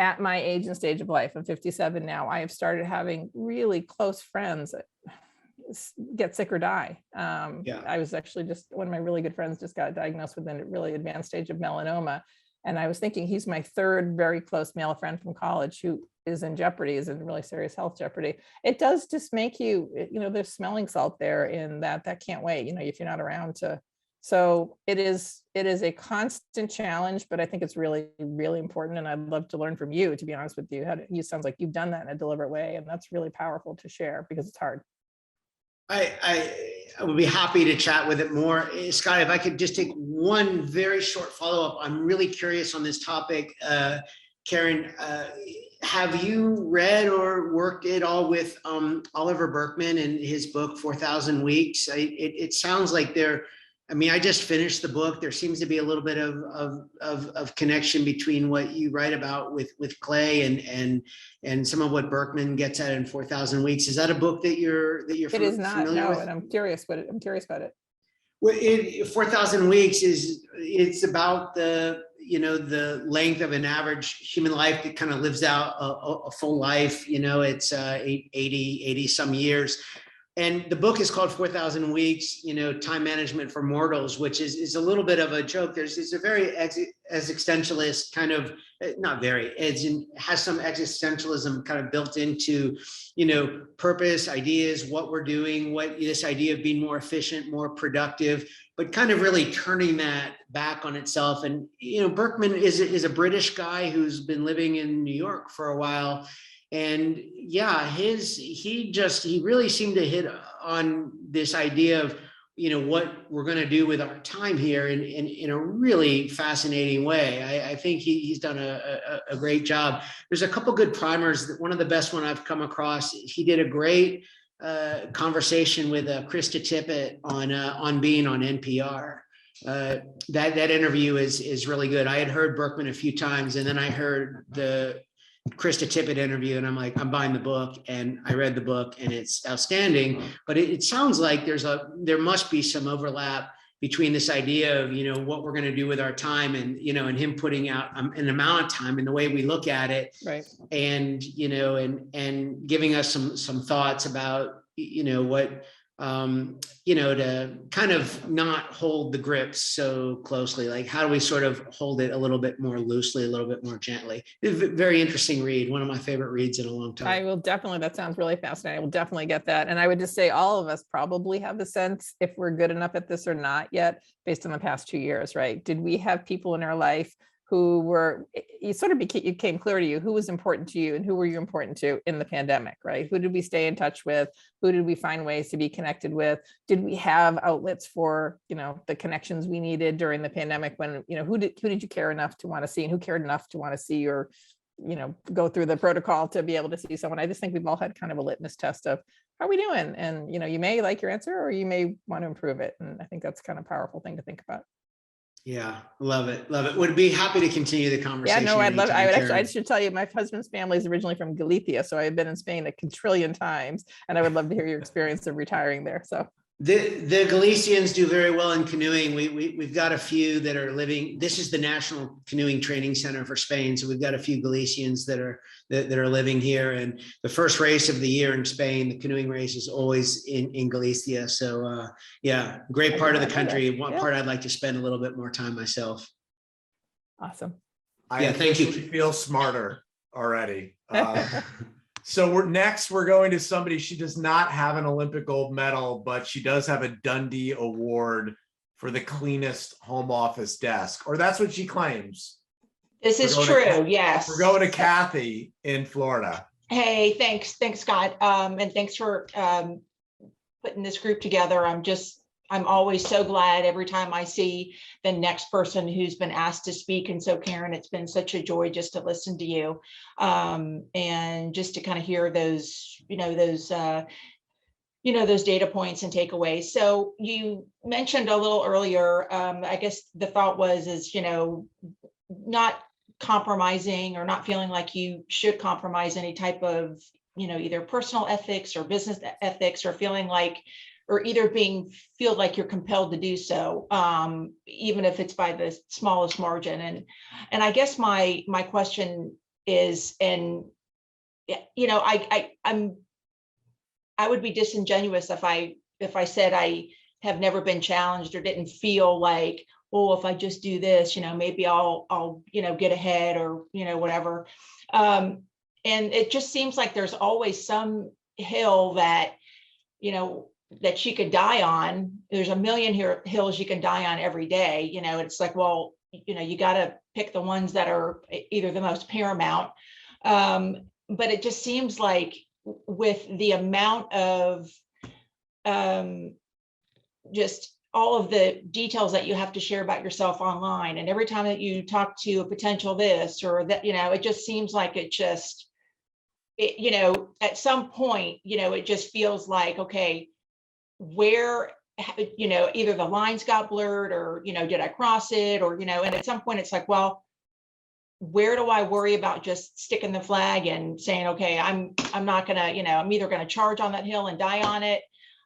at my age and stage of life, I'm 57 now, I have started having really close friends get sick or die. I was actually one of my really good friends just got diagnosed with a really advanced stage of melanoma. And I was thinking he's my third very close male friend from college who is in jeopardy, is in really serious health jeopardy. It does just make you, there's smelling salt there in that can't wait, if you're not around to. So it is a constant challenge, but I think it's really, really important. And I'd love to learn from you, to be honest with you. You sounds like you've done that in a deliberate way. And that's really powerful to share because it's hard. I would be happy to chat with it more. Scott, if I could just take one very short follow-up. I'm really curious on this topic. Karen, have you read or worked at all with Oliver Burkeman and his book, 4,000 Weeks? It sounds like I just finished the book. There seems to be a little bit of connection between what you write about with Clay and some of what Berkman gets at in 4,000 Weeks. Is that a book that you're It is not, familiar no, with? and I'm curious about it. Well, 4,000 Weeks it's about the length of an average human life that kind of lives out a full life. It's 80 some years. And the book is called 4,000 Weeks, Time Management for Mortals, which is a little bit of a joke. It's a very existentialist kind of, not very, it has some existentialism kind of built into, purpose, ideas, what we're doing, what this idea of being more efficient, more productive, but kind of really turning that back on itself. And, Berkman is a British guy who's been living in New York for a while. And yeah, he really seemed to hit on this idea of, what we're going to do with our time here in a really fascinating way. I think he's done a great job. There's a couple good primers. One of the best one I've come across, he did a great conversation with Krista Tippett on being on NPR. That interview is really good. I had heard Berkman a few times, and then I heard the Krista Tippett interview, and I'm like, I'm buying the book, and I read the book, and it's outstanding. But it sounds like there must be some overlap between this idea of, what we're going to do with our time, and, and him putting out an amount of time and the way we look at it, Right. and, and giving us some thoughts about, what, to kind of not hold the grip so closely. Like, how do we sort of hold it a little bit more loosely, a little bit more gently? Very interesting read. One of my favorite reads in a long time. I will definitely, that sounds really fascinating. I will definitely get that. And I would just say all of us probably have the sense if we're good enough at this or not yet, based on the past 2 years, right? Did we have people in our life who were, it came clear to you who was important to you and who were you important to in the pandemic, right? Who did we stay in touch with? Who did we find ways to be connected with? Did we have outlets for, the connections we needed during the pandemic when, who did you care enough to want to see, and who cared enough to want to see or, go through the protocol to be able to see someone? I just think we've all had kind of a litmus test of how are we doing? And, you may like your answer or you may want to improve it. And I think that's kind of a powerful thing to think about. Yeah, love it. Would be happy to continue the conversation. Yeah, no, I'd love. anytime, I should tell you, my husband's family is originally from Galicia, so I've been in Spain a quadrillion times, and I would love to hear your experience of retiring there. So the Galicians do very well in canoeing. We've got a few that are living. This is the National Canoeing Training Center for Spain, so we've got a few Galicians that are living here. And the first race of the year in Spain, the canoeing race, is always in Galicia. So yeah, great part of the country. One part I'd like to spend a little bit more time myself. Awesome. Yeah, thank you. Feel smarter already. So we're going to somebody. She does not have an Olympic gold medal, but she does have a Dundee Award for the cleanest home office desk, or that's what she claims. This is true. Yes. We're going to Kathy in Florida. Hey, thanks, Scott. And thanks for putting this group together. I'm always so glad every time I see the next person who's been asked to speak. And so, Karen, it's been such a joy just to listen to you and just to kind of hear those, those data points and takeaways. So you mentioned a little earlier, I guess the thought is, not compromising or not feeling like you should compromise any type of, either personal ethics or business ethics, or feeling like, or either feel like you're compelled to do so, even if it's by the smallest margin. And I guess my question is, and I would be disingenuous if I said I have never been challenged or didn't feel like, oh, if I just do this, maybe I'll get ahead or whatever. And it just seems like there's always some hill that that she could die on. There's a million hills you can die on every day. It's like, well, you got to pick the ones that are either the most paramount. But it just seems like with the amount of just all of the details that you have to share about yourself online, and every time that you talk to a potential this or that, it just seems like at some point, it just feels like, okay, where, either the lines got blurred or, did I cross it or, and at some point it's like, well, where do I worry about just sticking the flag and saying, okay, I'm not gonna, I'm either gonna charge on that hill and die on it,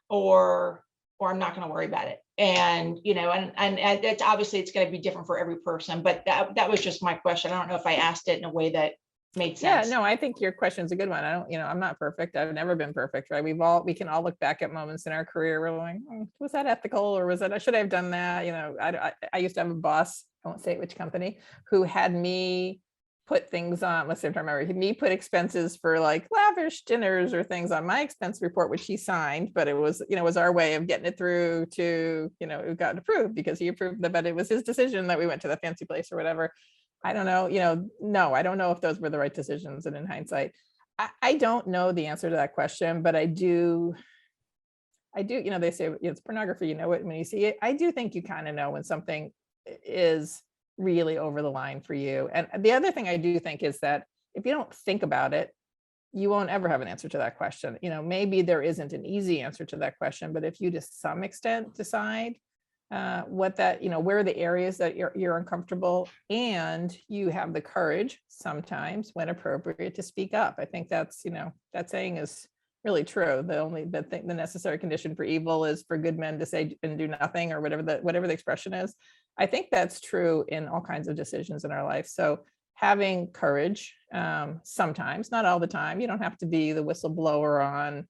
or I'm not gonna worry about it. And, and it's obviously it's gonna be different for every person, but that was just my question. I don't know if I asked it in a way that made Yeah, sense. no, I think your question is a good one. I don't, I'm not perfect. I've never been perfect, right? We can all look back at moments in our career where we're like, was that ethical, or was that, should I have done that? I used to have a boss, I won't say which company, who had me put things on, let's see if I remember, me put expenses for like lavish dinners or things on my expense report, which he signed, but it was, was our way of getting it through to, it got approved because he approved it, but it was his decision that we went to the fancy place or whatever. I don't know, no, I don't know if those were the right decisions. And in hindsight, I don't know the answer to that question, but I do, they say it's pornography, it when you see it. I do think you kind of know when something is really over the line for you. And the other thing I do think is that if you don't think about it, you won't ever have an answer to that question. Maybe there isn't an easy answer to that question, but if you to some extent decide what that, where are the areas that you're uncomfortable, and you have the courage sometimes when appropriate to speak up. I think that's, that saying is really true. The necessary condition for evil is for good men to say and do nothing, or whatever the expression is. I think that's true in all kinds of decisions in our life. So having courage, sometimes, not all the time. You don't have to be the whistleblower on,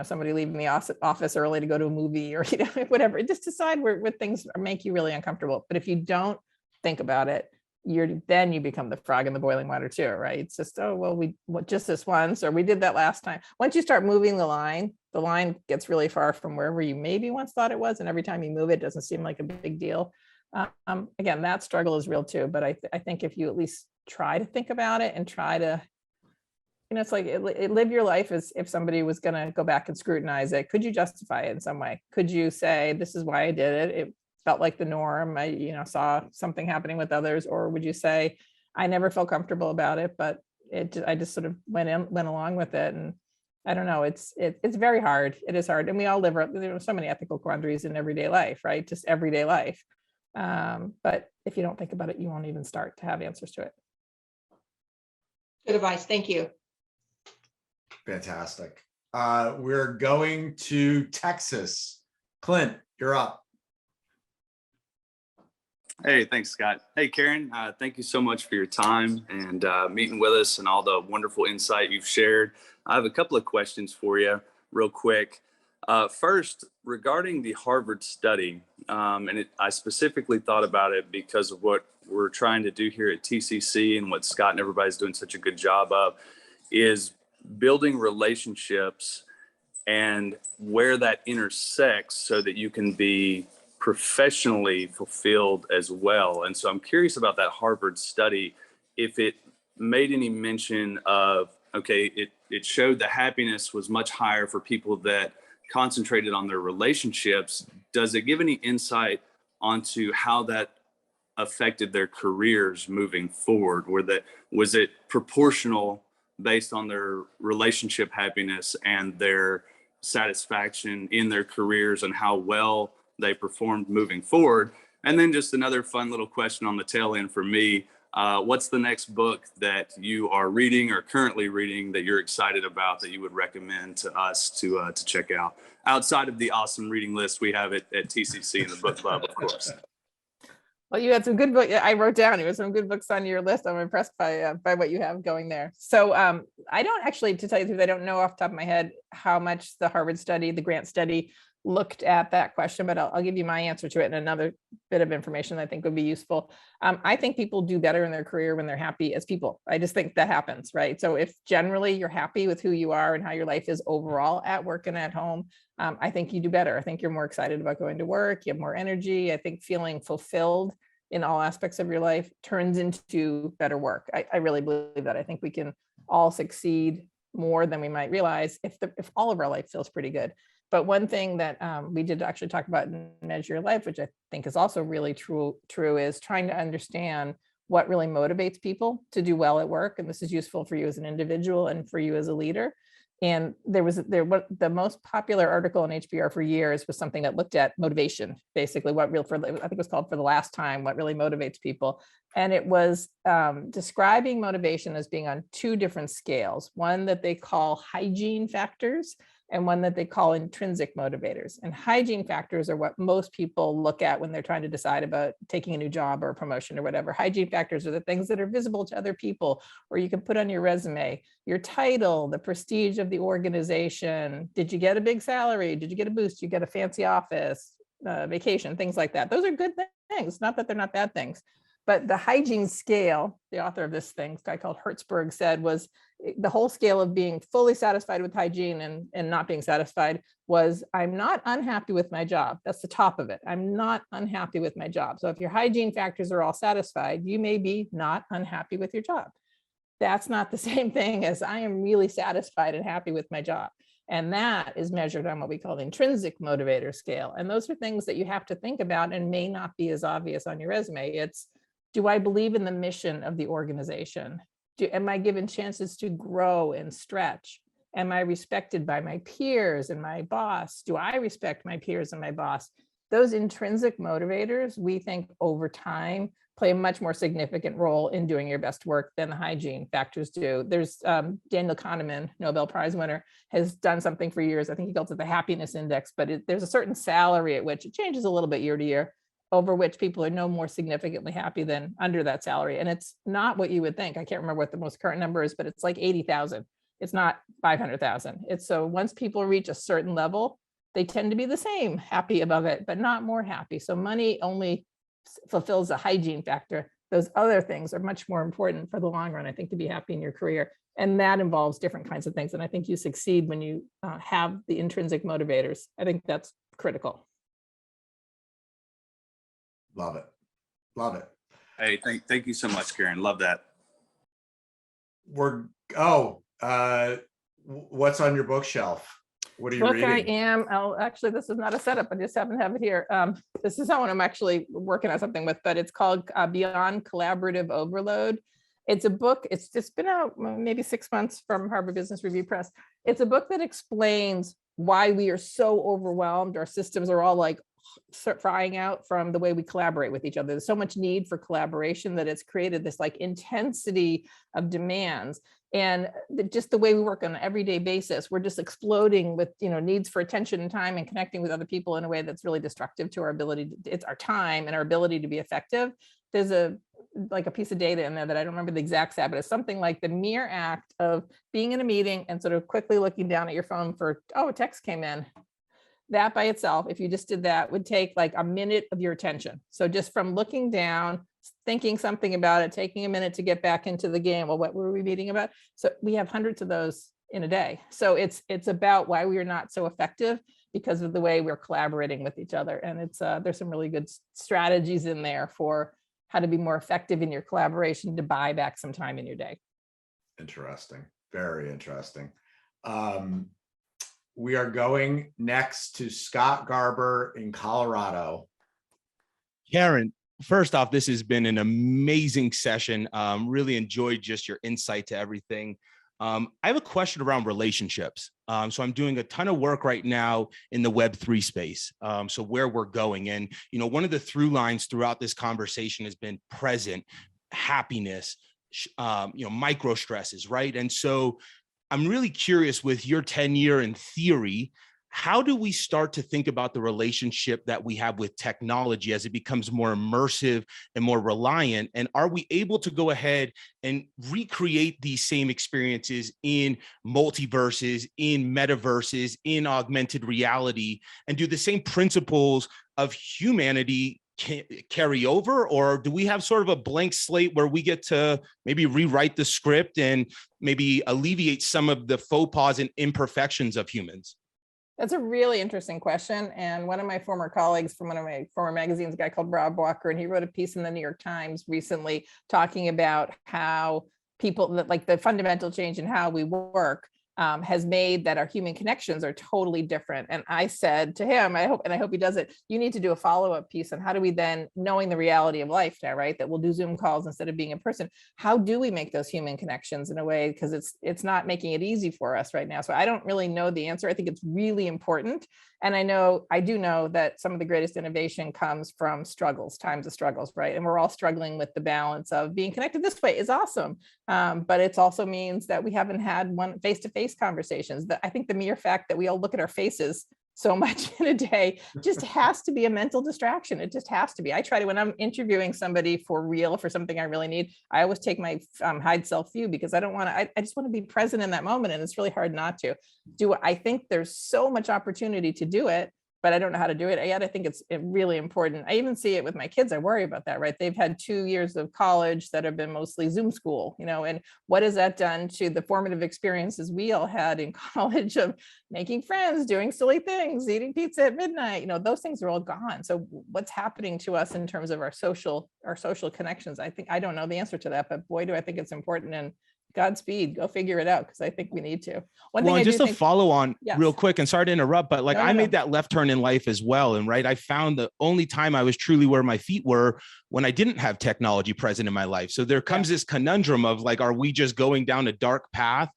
somebody leaving the office early to go to a movie, or, whatever. Just decide where things make you really uncomfortable. But if you don't think about it, then you become the frog in the boiling water too, right? It's just, oh, well, just this once, or we did that last time. Once you start moving the line gets really far from wherever you maybe once thought it was. And every time you move it, it doesn't seem like a big deal. Again, that struggle is real too. But I think if you at least try to think about it and try to, it's like live your life as if somebody was going to go back and scrutinize it. Could you justify it in some way? Could you say, this is why I did it? It felt like the norm. I, saw something happening with others. Or would you say, I never felt comfortable about it, but I just sort of went along with it. And I don't know, it's very hard. It is hard. And we all live, there are so many ethical quandaries in everyday life, right? Just everyday life. But if you don't think about it, you won't even start to have answers to it. Good advice. Thank you. Fantastic. We're going to Texas. Clint, you're up. Hey, thanks, Scott. Hey, Karen, thank you so much for your time and meeting with us and all the wonderful insight you've shared. I have a couple of questions for you real quick. First, regarding the Harvard study, I specifically thought about it because of what we're trying to do here at TCC and what Scott and everybody's doing such a good job of, is building relationships and where that intersects so that you can be professionally fulfilled as well. And so I'm curious about that Harvard study, if it made any mention of, okay, it showed that happiness was much higher for people that concentrated on their relationships. Does it give any insight onto how that affected their careers moving forward? Was it proportional based on their relationship happiness and their satisfaction in their careers and how well they performed moving forward? And then just another fun little question on the tail end for me. What's the next book that you are reading or currently reading that you're excited about that you would recommend to us to check out, outside of the awesome reading list we have at TCC and the book club, of course? Well, you had some good books. I wrote down, some good books on your list. I'm impressed by what you have going there. So I don't actually, to tell you the truth, I don't know off the top of my head how much the Harvard study, the grant study, looked at that question, but I'll give you my answer to it and another bit of information that I think would be useful. I think people do better in their career when they're happy as people. I just think that happens, right? So if generally you're happy with who you are and how your life is overall at work and at home, I think you do better. I think you're more excited about going to work. You have more energy. I think feeling fulfilled in all aspects of your life turns into better work. I really believe that. I think we can all succeed more than we might realize if all of our life feels pretty good. But one thing that we did actually talk about in Measure Your Life, which I think is also really true, is trying to understand what really motivates people to do well at work. And this is useful for you as an individual and for you as a leader. And the most popular article in HBR for years was something that looked at motivation, basically I think it was called For the Last Time, what really motivates people. And it was describing motivation as being on two different scales, one that they call hygiene factors, and one that they call intrinsic motivators. And hygiene factors are what most people look at when they're trying to decide about taking a new job or a promotion or whatever. Hygiene factors are the things that are visible to other people, or you can put on your resume, your title, the prestige of the organization. Did you get a big salary? Did you get a boost? Did you get a fancy office, vacation, things like that. Those are good things, not that they're not bad things. But the hygiene scale, the author of this thing, a guy called Hertzberg, said was the whole scale of being fully satisfied with hygiene and not being satisfied was, I'm not unhappy with my job. That's the top of it. I'm not unhappy with my job. So if your hygiene factors are all satisfied, you may be not unhappy with your job. That's not the same thing as I am really satisfied and happy with my job. And that is measured on what we call the intrinsic motivator scale. And those are things that you have to think about and may not be as obvious on your resume. It's, do I believe in the mission of the organization? Am I given chances to grow and stretch? Am I respected by my peers and my boss? Do I respect my peers and my boss? Those intrinsic motivators, we think over time, play a much more significant role in doing your best work than the hygiene factors do. There's Daniel Kahneman, Nobel Prize winner, has done something for years. I think he calls it the happiness index, but there's a certain salary at which it changes a little bit year to year, over which people are no more significantly happy than under that salary. And it's not what you would think. I can't remember what the most current number is, but it's like 80,000. It's not 500,000. It's so once people reach a certain level, they tend to be the same, happy above it, but not more happy. So money only fulfills a hygiene factor. Those other things are much more important for the long run, I think, to be happy in your career. And that involves different kinds of things. And I think you succeed when you have the intrinsic motivators. I think that's critical. Love it. Love it. Hey, thank you so much, Karen. Love that. What's on your bookshelf? What are you reading? Actually, this is not a setup. I just happen to have it here. This is not one I'm actually working on something with, but it's called Beyond Collaborative Overload. It's a book. It's just been out maybe 6 months from Harvard Business Review Press. It's a book that explains why we are so overwhelmed. Our systems are all like frying out from the way we collaborate with each other. There's so much need for collaboration that it's created this like intensity of demands. And just the way we work on an everyday basis, we're just exploding with, needs for attention and time and connecting with other people in a way that's really destructive to our ability. It's our time and our ability to be effective. There's a piece of data in there that I don't remember the exact stat, but it's something like the mere act of being in a meeting and sort of quickly looking down at your phone for, a text came in. That by itself, if you just did that, would take like a minute of your attention. So just from looking down, thinking something about it, taking a minute to get back into the game. Well, what were we meeting about? So we have hundreds of those in a day. So it's about why we are not so effective because of the way we're collaborating with each other. And it's there's some really good strategies in there for how to be more effective in your collaboration to buy back some time in your day. Interesting. Very interesting. We are going next to Scott Garber in Colorado. Karen, first off, this has been an amazing session. Really enjoyed just your insight to everything. I have a question around relationships. So I'm doing a ton of work right now in the Web3 space. So where we're going. And, one of the through lines throughout this conversation has been present, happiness, micro stresses, right? And so I'm really curious, with your tenure in theory, how do we start to think about the relationship that we have with technology as it becomes more immersive and more reliant? And are we able to go ahead and recreate these same experiences in multiverses, in metaverses, in augmented reality, and do the same principles of humanity carry over? Or do we have sort of a blank slate where we get to maybe rewrite the script and maybe alleviate some of the faux pas and imperfections of humans? That's a really interesting question. And one of my former colleagues from one of my former magazines, a guy called Rob Walker, and he wrote a piece in the New York Times recently talking about how people, like the fundamental change in how we work has made that our human connections are totally different. And I said to him, I hope he does it, you need to do a follow-up piece on how do we then, knowing the reality of life now, right, that we'll do Zoom calls instead of being in person, how do we make those human connections in a way, because it's not making it easy for us right now. So I don't really know the answer. I think it's really important. And I do know that some of the greatest innovation comes from struggles, times of struggles, right? And we're all struggling with the balance of being connected this way is awesome. But it also means that we haven't had one face-to-face face-to-face conversations. That I think the mere fact that we all look at our faces so much in a day just has to be a mental distraction. It just has to be. I try to, when I'm interviewing somebody for real, for something I really need, I always take my hide self view, because I don't want to, I just want to be present in that moment. And it's really hard not to do it. I think there's so much opportunity to do it, but I don't know how to do it. Yet I think it's really important. I even see it with my kids. I worry about that, right? They've had 2 years of college that have been mostly Zoom school, and what has that done to the formative experiences we all had in college of making friends, doing silly things, eating pizza at midnight, those things are all gone. So what's happening to us in terms of our social connections? I don't know the answer to that, but boy, do I think it's important. And Godspeed, go figure it out, because I think we need to. One thing Well, I just do a think, follow on yes. real quick, and sorry to interrupt, but like No, I no. made that left turn in life as well. And right, I found the only time I was truly where my feet were when I didn't have technology present in my life. So there comes this conundrum of like, are we just going down a dark path?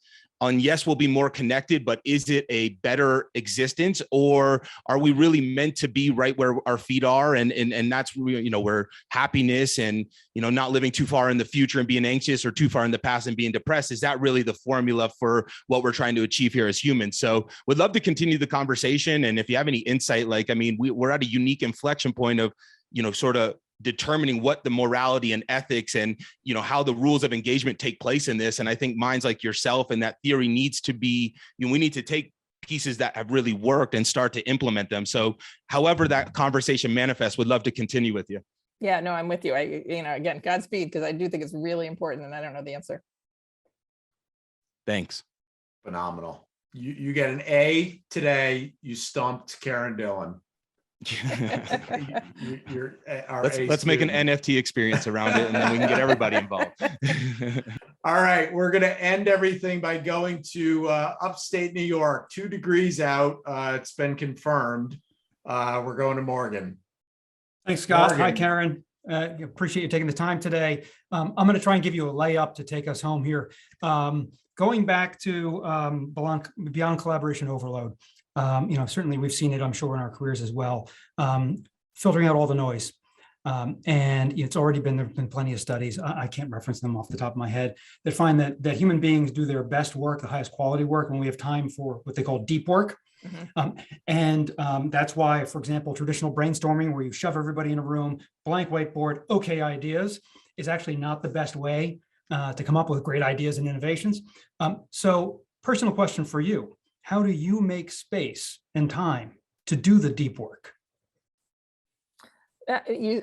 On yes, we'll be more connected, but is it a better existence, or are we really meant to be right where our feet are? And that's where happiness and not living too far in the future and being anxious, or too far in the past and being depressed, is that really the formula for what we're trying to achieve here as humans? So would love to continue the conversation. And if you have any insight, we're at a unique inflection point of sort of determining what the morality and ethics and how the rules of engagement take place in this. And I think minds like yourself and that theory needs to be, we need to take pieces that have really worked and start to implement them. So however that conversation manifests, would love to continue with you. Yeah, no, I'm with you. Again, Godspeed, because I do think it's really important, and I don't know the answer. Thanks. Phenomenal. You get an A today. You stumped Karen Dillon. You're our let's make an NFT experience around it, and then we can get everybody involved. All right, we're going to end everything by going to upstate New York, 2 degrees out. It's been confirmed. We're going to Morgan. Thanks, Scott. Morgan. Hi, Karen. Appreciate you taking the time today. I'm going to try and give you a layup to take us home here. Going back to beyond collaboration overload. Certainly we've seen it, I'm sure, in our careers as well, filtering out all the noise. And it's already been, there've been plenty of studies, I can't reference them off the top of my head, that find that human beings do their best work, the highest quality work, when we have time for what they call deep work. Mm-hmm. That's why, for example, traditional brainstorming, where you shove everybody in a room, blank whiteboard, okay ideas, is actually not the best way to come up with great ideas and innovations. So personal question for you. How do you make space and time to do the deep work? You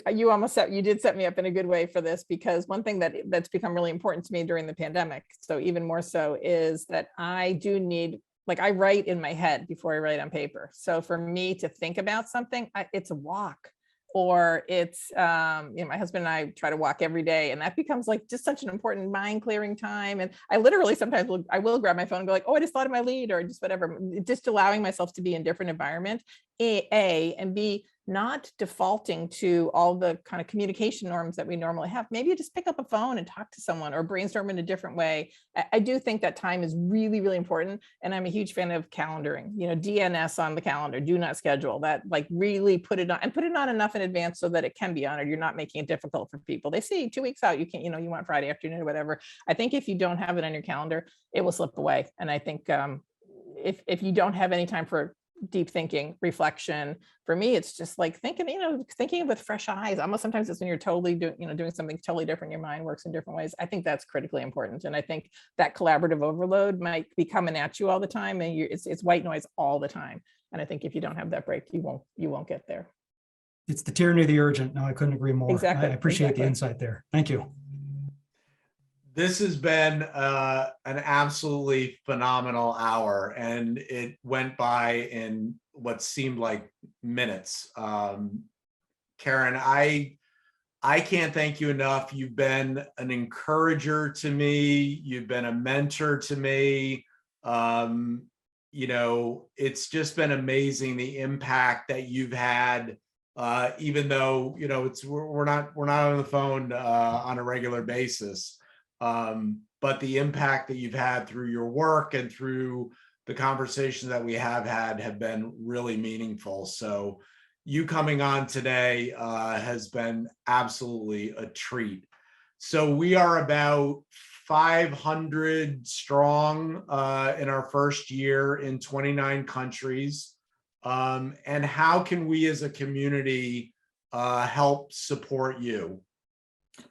did set me up in a good way for this, because one thing that's become really important to me during the pandemic, so even more so, is that I do need, I write in my head before I write on paper. So for me to think about something, it's a walk. Or it's, my husband and I try to walk every day, and that becomes just such an important mind clearing time. And I literally sometimes I will grab my phone and go I just thought of my lead, or just whatever, just allowing myself to be in different environment, A, and B, not defaulting to all the kind of communication norms that we normally have. Maybe just pick up a phone and talk to someone, or brainstorm in a different way. I do think that time is really, really important. And I'm a huge fan of calendaring, DNS on the calendar, do not schedule that, really put it on, and put it on enough in advance so that it can be honored. You're not making it difficult for people. They see 2 weeks out, you can't, you want Friday afternoon or whatever. I think if you don't have it on your calendar, it will slip away. And I think if you don't have any time for deep thinking, reflection, for me, it's just thinking with fresh eyes. Almost sometimes it's when you're totally doing something totally different. Your mind works in different ways. I think that's critically important. And I think that collaborative overload might be coming at you all the time, and it's white noise all the time. And I think if you don't have that break, you won't get there. It's the tyranny of the urgent. No, I couldn't agree more. Exactly. I appreciate the insight there. Thank you. This has been an absolutely phenomenal hour, and it went by in what seemed like minutes. Karen, I can't thank you enough. You've been an encourager to me. You've been a mentor to me. It's just been amazing, the impact that you've had. Even though we're not on the phone on a regular basis. But the impact that you've had through your work and through the conversations that we have had have been really meaningful. So you coming on today has been absolutely a treat. So we are about 500 strong in our first year in 29 countries. And how can we as a community help support you?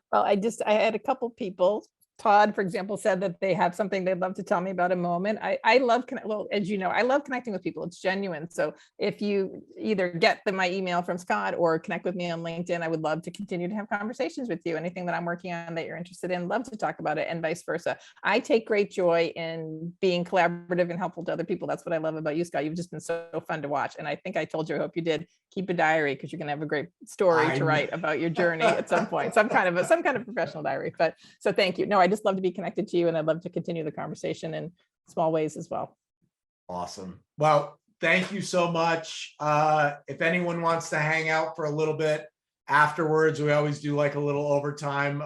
Well, I had a couple people. Todd, for example, said that they have something they'd love to tell me about a moment. I love, well, as you know, I love connecting with people. It's genuine. So if you either get my email from Scott or connect with me on LinkedIn, I would love to continue to have conversations with you. Anything that I'm working on that you're interested in, love to talk about it, and vice versa. I take great joy in being collaborative and helpful to other people. That's what I love about you, Scott. You've just been so fun to watch. And I think I told you, I hope you did, keep a diary, because you're going to have a great story to write about your journey at some point. Some kind of professional diary. But so thank you. No, I just love to be connected to you, and I'd love to continue the conversation in small ways as well. Awesome. Well, thank you so much. If anyone wants to hang out for a little bit afterwards, we always do like a little overtime.